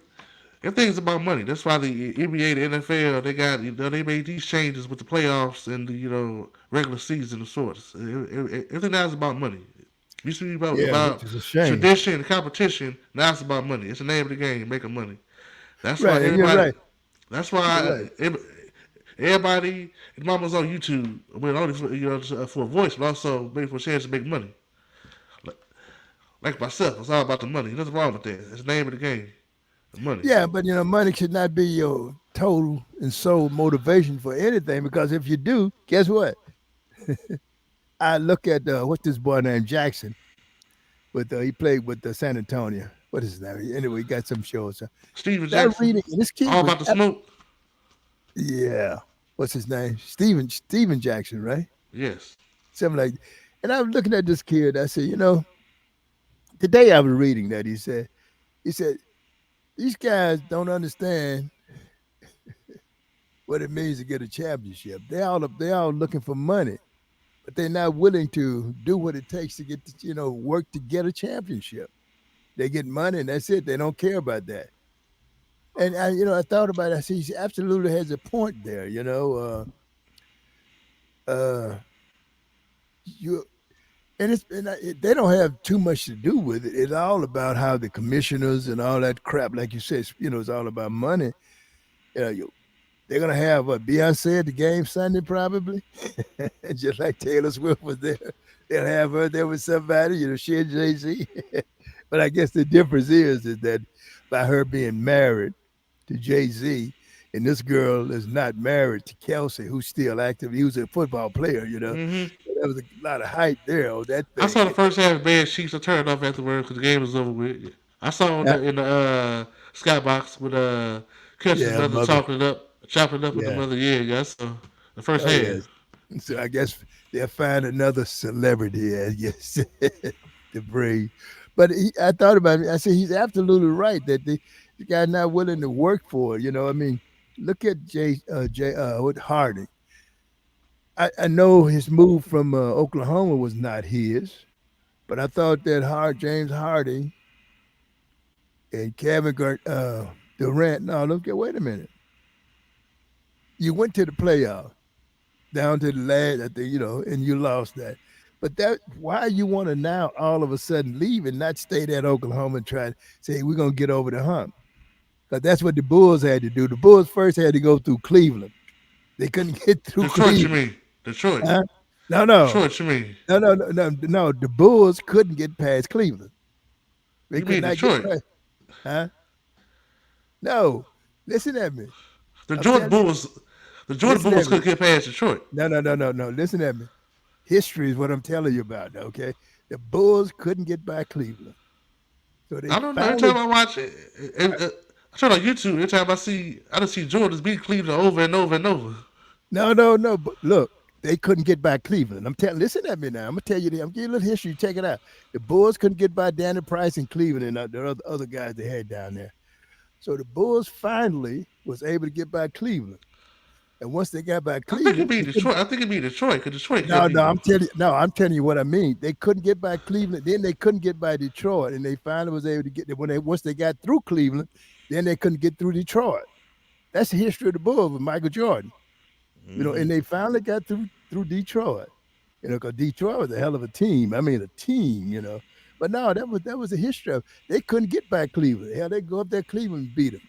Everything's about money. That's why the NBA, the NFL, they got they made these changes with the playoffs and the regular season of sorts. Everything now is about money. It used to be yeah, which about is a shame. tradition and competition. Now it's about money. It's the name of the game, making money. That's why Right, and you're everybody. right. That's You're why right. everybody and mama's on YouTube. Well, only for a voice, but also maybe for a chance to make money. Like, like myself, it's all about the money. Nothing wrong with that. It's the name of the game, the money. Yeah, but money should not be your total and sole motivation for anything because if you do, guess what? I look at what's this boy named Jackson with he played with the San Antonio. What is his name? Anyway, he got some shows. Steven That Jackson, reading and this kid all was about the smoke. yeah. What's his name? Steven Jackson, right? Yes. Something like. And I was looking at this kid. I said, today I was reading that he said these guys don't understand what it means to get a championship. They all looking for money, but they're not willing to do what it takes to get work to get a championship. They get money and that's it. They don't care about that. And I thought about it. I said he absolutely has a point there. Uh, you they don't have too much to do with it. It's all about how the commissioners and all that crap, like you said, it's all about money. They're gonna have Beyonce at the game Sunday probably, just like Taylor Swift was there. They'll have her there with somebody, she and Jay Z. But I guess the difference is that by her being married to Jay Z, and this girl is not married to Kelsey, who's still active. He was a football player. Hmm. There was a lot of hype there on that I thing. saw the first half of Bad Sheets. I turned off afterwards because the game was over with. I saw Yeah, in the skybox with Kirsten's yeah, mother mother. talking it up, chopping it up with the Yeah. mother. Yeah, yeah. I saw the first Oh half. yes. So I guess they'll find another celebrity, I guess, to bring. But I thought about it. I said he's absolutely right that the guy not willing to work for it. I mean, look at what Harding. I know his move from Oklahoma was not his, but I thought that James Harding and Durant. No, look at wait a minute. You went to the playoff down to the last, I think, and you lost that. But why you want to now all of a sudden leave and not stay there at Oklahoma and try to say we're gonna get over the hump? Because that's what the Bulls had to do. The Bulls first had to go through Cleveland. They couldn't get through Detroit, you Cleveland. mean? Detroit. Huh? No, no, Detroit, you mean? no, no, no, no, no. The Bulls couldn't get past Cleveland. They You could mean not get Detroit? past. Huh? No. Listen at me. The I'm Jordan telling you. Bulls. The Jordan Listen Bulls at me. couldn't get past Detroit. No, no, no, no, no. Listen at me. History is what I'm telling you about. Okay, the Bulls couldn't get by Cleveland, so they I don't know. Every finally. time I watch I turn on YouTube. Every time I just see Jordan's beat Cleveland over and over and over. No, no, no. But look, they couldn't get by Cleveland. I'm telling. Listen at me now. I'm gonna tell you. I'm giving you a little history. Check it out. The Bulls couldn't get by Danny Price and Cleveland and the other guys they had down there. So the Bulls finally was able to get by Cleveland, and once they got by I think it'd Cleveland, be they couldn't. Detroit. I think it'd be Detroit because Detroit couldn't No, beat no, them. I'm telling you what I mean. They couldn't get by Cleveland, then they couldn't get by Detroit, and they finally was able to get once they got through Cleveland, then they couldn't get through Detroit. That's the history of the Bulls with Michael Jordan. Hmm. And they finally got through Detroit. Because Detroit was a hell of a team. I mean, a team. But no, that was the history of. They couldn't get by Cleveland. Hell, they go up there, Cleveland and beat them.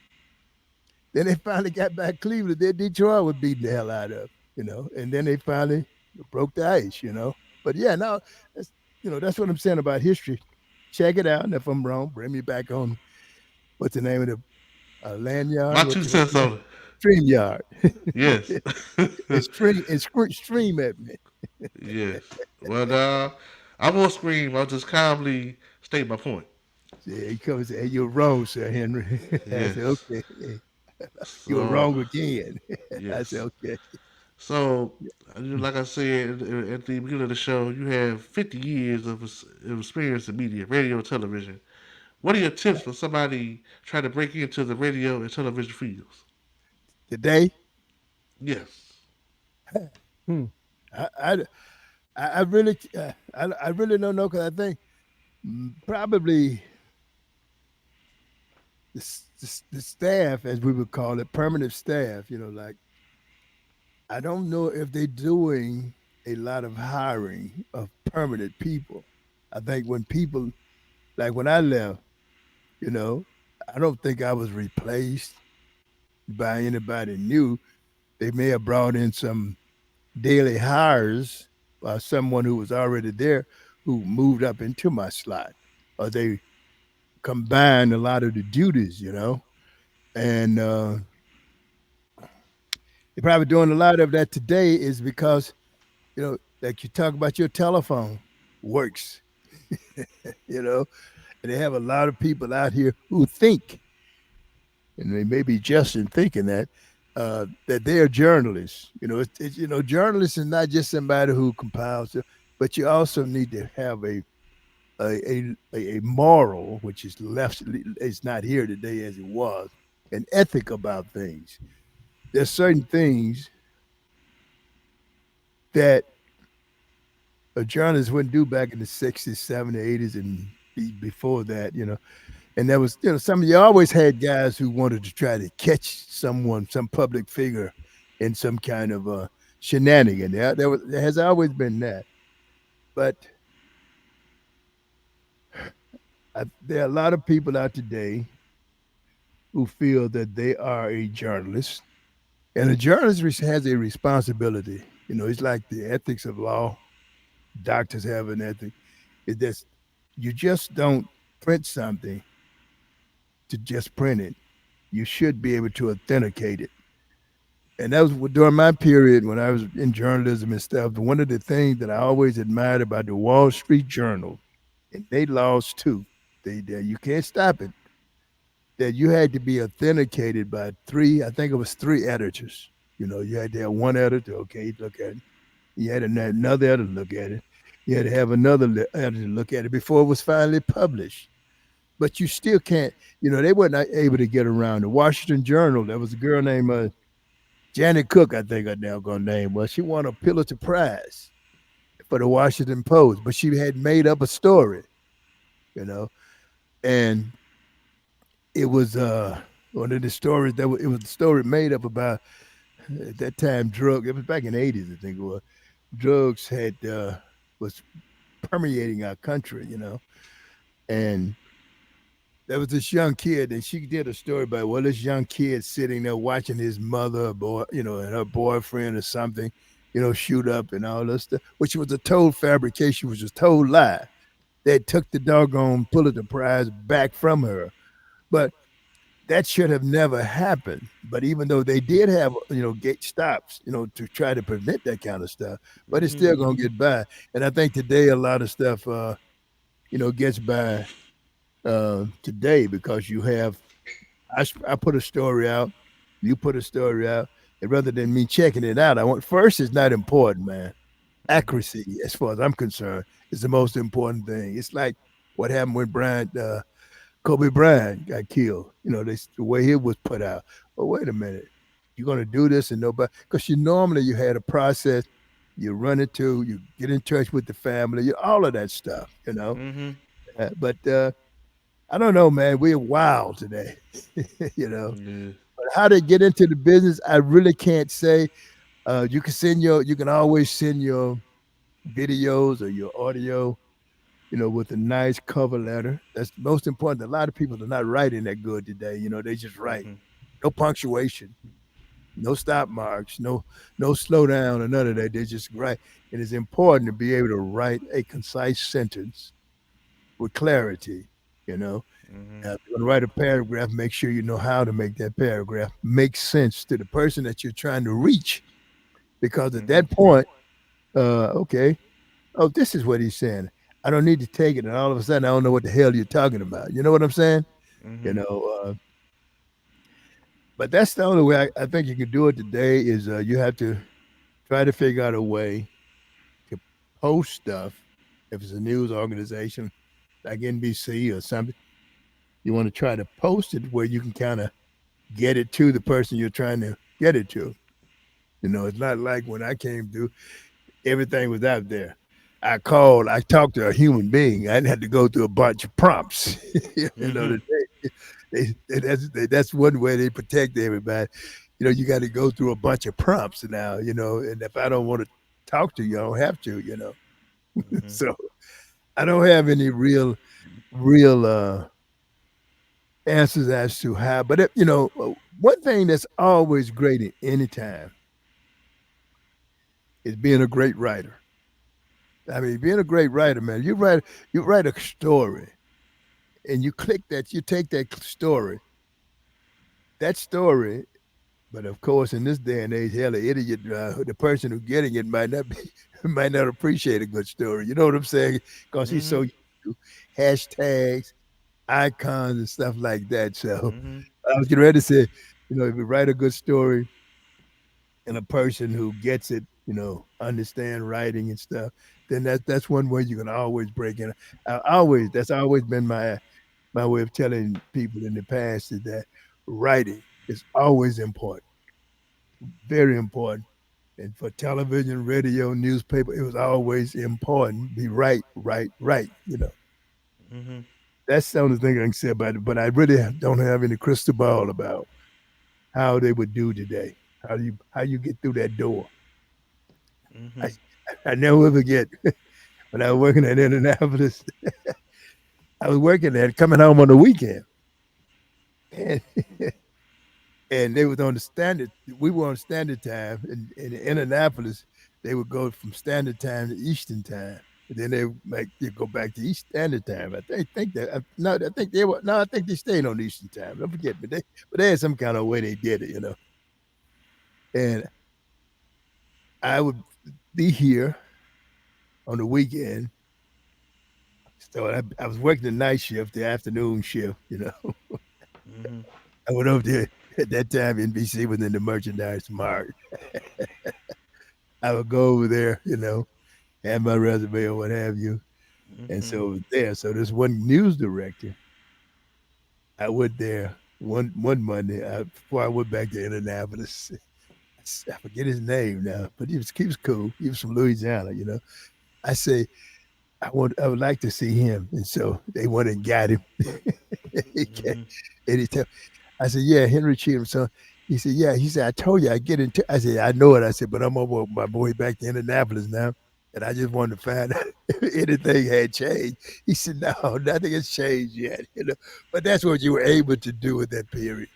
Then they finally got back Cleveland. Then Detroit was beating the hell out of. And then they finally broke the ice. But yeah, no, that's that's what I'm saying about history. Check it out, and if I'm wrong, bring me back on what's the name of the lanyard? My two What's cents the name? on it. Stream yard. Yes. Stream at me. Yes. Well, I won't scream. I'll just calmly state my point. See, he comes and say, hey, you're wrong, Sir Henry. I said, Yes. okay. You were So, wrong again. I said, yes. okay. So, like I said at the beginning of the show, you have 50 years of experience in media, radio, and television. What are your tips for somebody trying to break into the radio and television fields? Today, Yes. hmm, I, I, I really, I really don't know because I think probably the staff, as we would call it, permanent staff, like I don't know if they're doing a lot of hiring of permanent people. I think when people, like when I left, you know, I don't think I was replaced by anybody new. They may have brought in some daily hires by someone who was already there who moved up into my slot, or they combined a lot of the duties, and they're probably doing a lot of that today is because like you talk about your telephone works, you know, and they have a lot of people out here who think, and they may be just in thinking that they are journalists. Journalists is not just somebody who compiles it, but you also need to have a moral, which is left is not here today as it was, an ethic about things. There's certain things that a journalist wouldn't do back in the 60s, 70s, 80s, and before that, And there was, you always had guys who wanted to try to catch someone, some public figure, in some kind of shenanigan. There has always been that. But there are a lot of people out today who feel that they are a journalist, and a journalist has a responsibility. It's like the ethics of law. Doctors have an ethic. It just you just don't print something to just print it. You should be able to authenticate it. And that was during my period when I was in journalism and stuff. One of the things that I always admired about the Wall Street Journal, and they lost too. You can't stop it. That you had to be authenticated by three. I think it was three editors. You had to have one editor. Okay, look at it. You had another editor look at it. You had to have another editor look at it before it was finally published. But you still can't. They weren't able to get around the Washington Journal. There was a girl named Janet Cook, I think her doggone name was. She won a Pulitzer Prize for the Washington Post, but she had made up a story, you know, and it was one of the stories it was a story made up about at that time drug. It was back in the 80s, I think it was. Drugs had was permeating our country, and there was this young kid, and she did a story about this young kid sitting there watching his mother, boy, and her boyfriend or something, shoot up and all this stuff, which was a total fabrication, which was a total lie. They took the doggone Pulitzer Prize back from her, but that should have never happened. But even though they did have, gate stops, to try to prevent that kind of stuff, but it's Hmm. still gonna get by. And I think today a lot of stuff, gets by today because you have I put a story out, you put a story out, and rather than me checking it out, I want first is not important, man. Accuracy, as far as I'm concerned, is the most important thing. It's like what happened when Kobe Bryant got killed. The way he was put out. Oh, wait a minute, you're gonna do this and nobody because normally you had a process. You run into, you get in touch with the family, all of that stuff. Hmm. But I don't know, man. We're wild today, you know. Yeah. But how they get into the business, I really can't say. You can always send your videos or your audio, with a nice cover letter. That's most important. A lot of people are not writing that good today. They just write. Hmm. No punctuation. no stop marks, no slow down or none of that. They just write. It is important to be able to write a concise sentence with clarity. You know, Mm-hmm. if you're going to write a paragraph, make sure you know how to make that paragraph make sense to the person that you're trying to reach. Because at Mm-hmm. that point, okay, oh, this is what he's saying. I don't need to take it, and all of a sudden, I don't know what the hell you're talking about. You know what I'm saying? You Mm-hmm. know, but that's the only way I think you can do it today is you have to try to figure out a way to post stuff. If it's a news organization like NBC or something, you want to try to post it where you can kind of get it to the person you're trying to get it to. You know, it's not like when I came through, everything was out there. I talked to a human being. I didn't have to go through a bunch of prompts. You know, Mm-hmm. that's one way they protect everybody. You know, you got to go through a bunch of prompts now. You know, and if I don't want to talk to you, I don't have to. You know, Mm-hmm. so I don't have any real answers as to how. But you know, one thing that's always great at any time is being a great writer. I mean, being a great writer, man, you write a story and you click that, you take that story. But of course, in this day and age, hell, the idiot, the person who's getting it might not be, might not appreciate a good story. You know what I'm saying? Because he's so Mm-hmm. used to hashtags, icons, and stuff like that. So Mm-hmm. I was getting ready to say, you know, if you write a good story and a person who gets it, you know, understand writing and stuff, then that's one way you can always break in. That's always been my way of telling people in the past is that writing is always important, very important. And for television, radio, newspaper, it was always important. Be right, right, right. You know, Mm-hmm. that's the only thing I can say about it. But I really don't have any crystal ball about how they would do today. How you get through that door. I Mm-hmm. I never will forget when I was working at Indianapolis. I was working there, coming home on the weekend, and and they was on the standard. We were on standard time in Indianapolis. They would go from standard time to Eastern time. And then they go back to East Standard Time. I think that no, I think they were no, I think they stayed on Eastern Time. Don't forget, but they had some kind of way they did it, you know. And I would be here on the weekend. So I was working the night shift, the afternoon shift, you know. Mm-hmm. I went over there at that time. NBC was in the merchandise mart. I would go over there, you know, have my resume or what have you. And Mm-hmm. so there, so this one news director, I went there one Monday before I went back to Indianapolis. I forget his name now, but he was cool. He was from Louisiana, you know. I say I would like to see him, and so they went and got him. he came, Mm-hmm. and he tell, I said, "Yeah, Henry Cheatum." So he said, "Yeah." He said, "I told you I get into." I said, "I know it." I said, "But I'm on my way back to Indianapolis now, and I just wanted to find out if anything had changed." He said, "No, nothing has changed yet." You know, but that's what you were able to do at that period.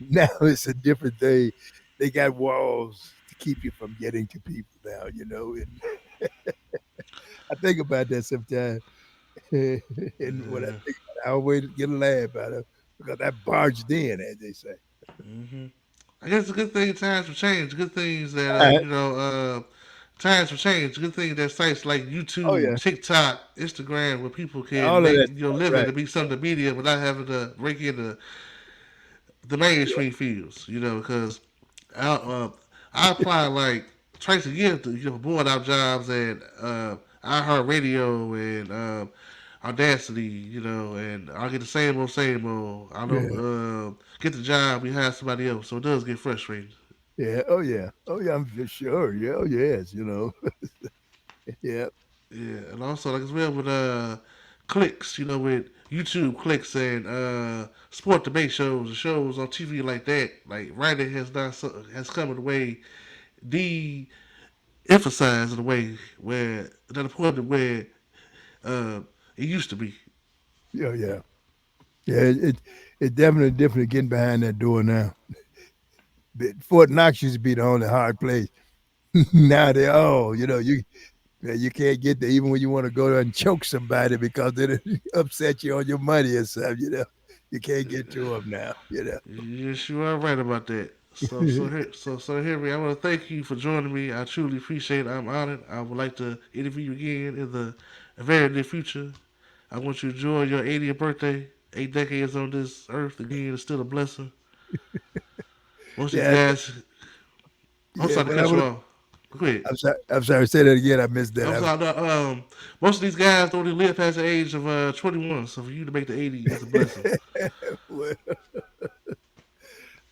Now it's a different thing. They got walls to keep you from getting to people now. You know, and I think about that sometimes. And when I Yeah. think about it, I always get a laugh out of it because I barged in, as they say. Mm-hmm. I guess the good thing times have changed. Good things that Uh, times have changed. Good thing that sites like oh YouTube, yeah, TikTok, Instagram, where people can all of make that your stuff, living right? to be some of the media without having to break into the mainstream fields. Because I, uh, I apply like twice a year to board out jobs and iHeartRadio and Audacity. And I'll get the same old, same old. I don't Yeah, get the job. We have somebody else, so it does get frustrating. yeah, oh yeah, oh yeah. I'm for sure. Yeah, oh yes, you know. Yeah, Yeah, and also like as well with clicks, with YouTube clicks and sport debate shows and shows on TV like that, like writing has come in a way de-emphasized in a way where to the point of where uh, it used to be. yeah, yeah, yeah. It definitely getting behind that door now. Fort Knox used to be the only hard place. Now they all, you can't get there even when you want to go there and choke somebody because they upset you on your money or something. You can't get to them now. Yes, you are right about that. So Henry, I want to thank you for joining me. I truly appreciate it. I'm honored. I would like to interview you again in the very near future. I want you to enjoy your 80th birthday. 8 decades on this earth again is still a blessing. Most of these Yeah, guys, I'm yeah. sorry to But I cut you would. off. Go ahead. I'm sorry. I'm sorry. Say that again. I missed that. I'm sorry. No, most of these guys don't even live past the age of 21. So for you to make the 80 is a blessing. well,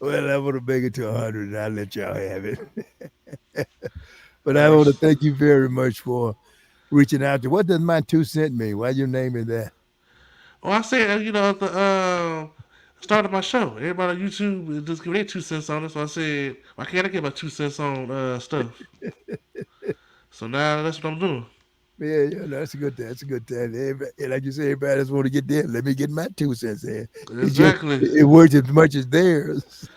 well, I want to make it to 100, and I'll let y'all have it. But All I want to right. thank you very much for reaching out to. What does my 2 cent mean? Why you naming that? Oh, I said, at the start of my show, everybody on YouTube just give their 2 cents on it. So I said, why can't I get my 2 cents on stuff? So now that's what I'm doing. Yeah, yeah, no, that's a good thing. That's a good thing. Like you say, everybody just want to get there. Let me get my 2 cents in. It's just Exactly. it works as much as theirs.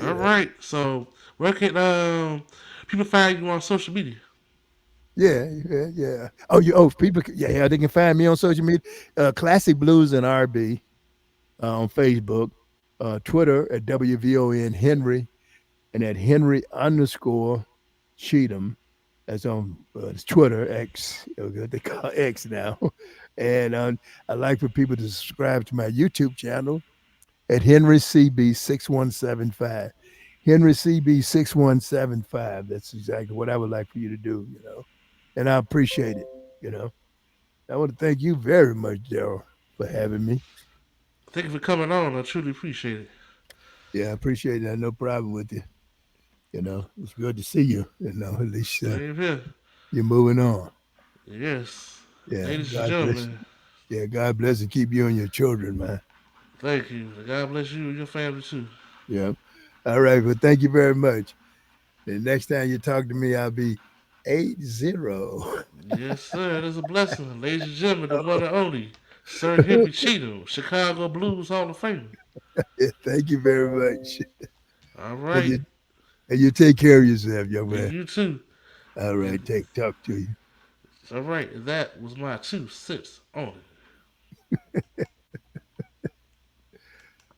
All right. So where can people find you on social media? Yeah, yeah, yeah. People, yeah, yeah, they can find me on social media. Classic Blues and RB on Facebook, Twitter at WVON Henry, and at Henry underscore Cheatum. That's on it's Twitter X. What they call X now. And I like for people to subscribe to my YouTube channel at Henry CB 6175. Henry CB 6175. That's exactly what I would like for you to do. And I appreciate it. You know, I want to thank you very much, Daryl, for having me. Thank you for coming on. I truly appreciate it. Yeah, I appreciate that. No problem with you. It's good to see you. At least Same here. you're moving on. Yes. Yeah, Ladies and God bless. gentlemen, Yeah, God bless and keep you and your children, man. thank you. God bless you and your family too. Yeah. All right. Well, thank you very much. The next time you talk to me, I'll be 80. Yes, sir. It is a blessing. Ladies and gentlemen, the one and only Sir Henry Cheatum, Chicago Blues Hall of Famer. Yeah, thank you very much. All And right. you and you take care of yourself, young And man. you too. All right. And Talk to you. all right, that was my 2 cents on it.